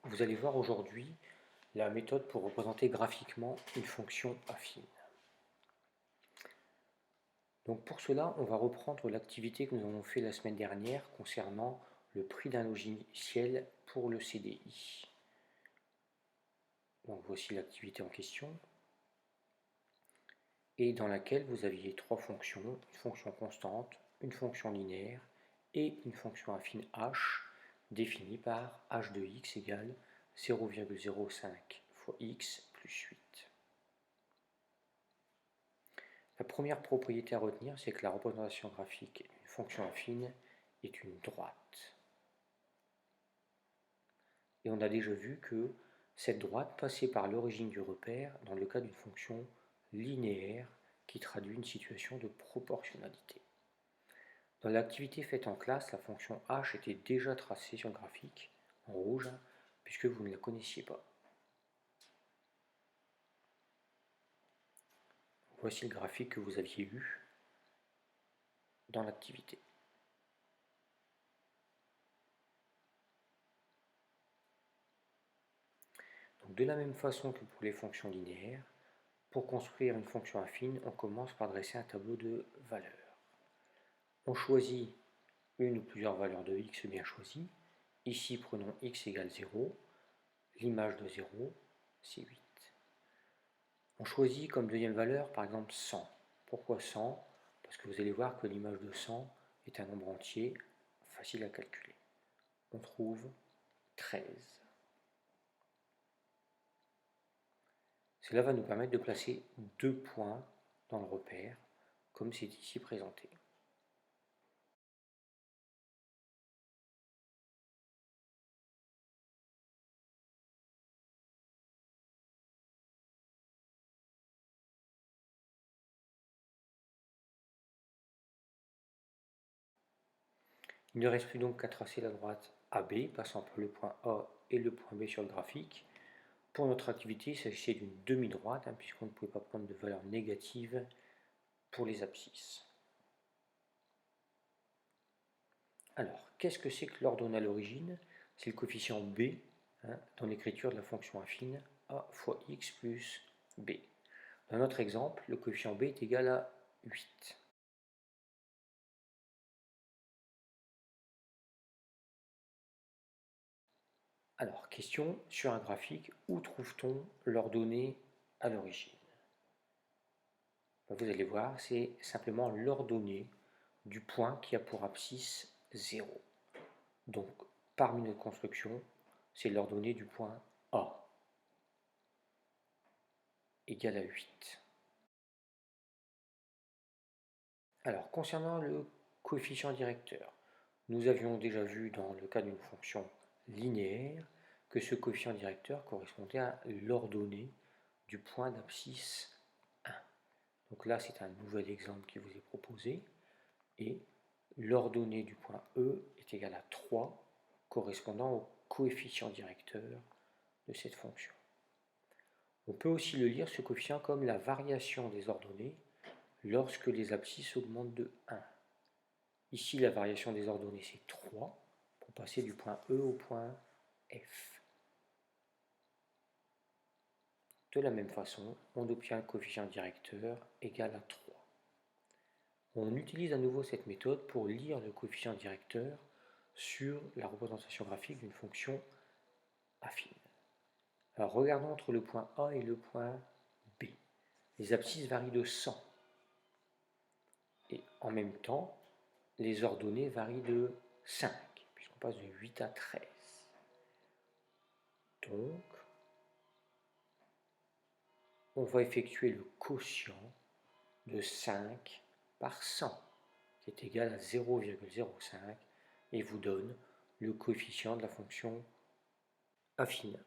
Vous allez voir aujourd'hui la méthode pour représenter graphiquement une fonction affine. Donc pour cela, on va reprendre l'activité que nous avons fait la semaine dernière concernant le prix d'un logiciel pour le CDI. Donc voici l'activité en question, et dans laquelle vous aviez trois fonctions, une fonction constante, une fonction linéaire et une fonction affine h, définie par h de x égale 0,05 fois x plus 8. La première propriété à retenir, c'est que la représentation graphique d'une fonction affine est une droite. Et on a déjà vu que cette droite passait par l'origine du repère dans le cas d'une fonction linéaire qui traduit une situation de proportionnalité. Dans l'activité faite en classe, la fonction h était déjà tracée sur le graphique en rouge, puisque vous ne la connaissiez pas. Voici le graphique que vous aviez eu dans l'activité. Donc de la même façon que pour les fonctions linéaires, pour construire une fonction affine, on commence par dresser un tableau de valeurs. On choisit une ou plusieurs valeurs de x bien choisies. Ici, prenons x égale 0. L'image de 0, c'est 8. On choisit comme deuxième valeur, par exemple, 100. Pourquoi 100? Parce que vous allez voir que l'image de 100 est un nombre entier, facile à calculer. On trouve 13. Cela va nous permettre de placer deux points dans le repère, comme c'est ici présenté. Il ne reste plus donc qu'à tracer la droite AB, passant par le point A et le point B sur le graphique. Pour notre activité, il s'agissait d'une demi-droite, puisqu'on ne pouvait pas prendre de valeur négative pour les abscisses. Alors, qu'est-ce que c'est que l'ordonnée à l'origine? C'est le coefficient B dans l'écriture de la fonction affine a fois x plus b. Dans notre exemple, le coefficient b est égal à 8. Alors, question sur un graphique, où trouve-t-on l'ordonnée à l'origine? Vous allez voir, c'est simplement l'ordonnée du point qui a pour abscisse 0. Donc, parmi notre construction, c'est l'ordonnée du point A, égale à 8. Alors, concernant le coefficient directeur, nous avions déjà vu dans le cas d'une fonction linéaire que ce coefficient directeur correspondait à l'ordonnée du point d'abscisse 1. Donc là, c'est un nouvel exemple qui vous est proposé, et l'ordonnée du point E est égale à 3, correspondant au coefficient directeur de cette fonction. On peut aussi le lire, ce coefficient, comme la variation des ordonnées lorsque les abscisses augmentent de 1. Ici, la variation des ordonnées, c'est 3, pour passer du point E au point F. De la même façon, on obtient le coefficient directeur égal à 3. On utilise à nouveau cette méthode pour lire le coefficient directeur sur la représentation graphique d'une fonction affine. Alors regardons entre le point A et le point B. Les abscisses varient de 100. Et en même temps, les ordonnées varient de 5, puisqu'on passe de 8 à 13. Donc, on va effectuer le quotient de 5 par 100, qui est égal à 0,05, et vous donne le coefficient de la fonction affine.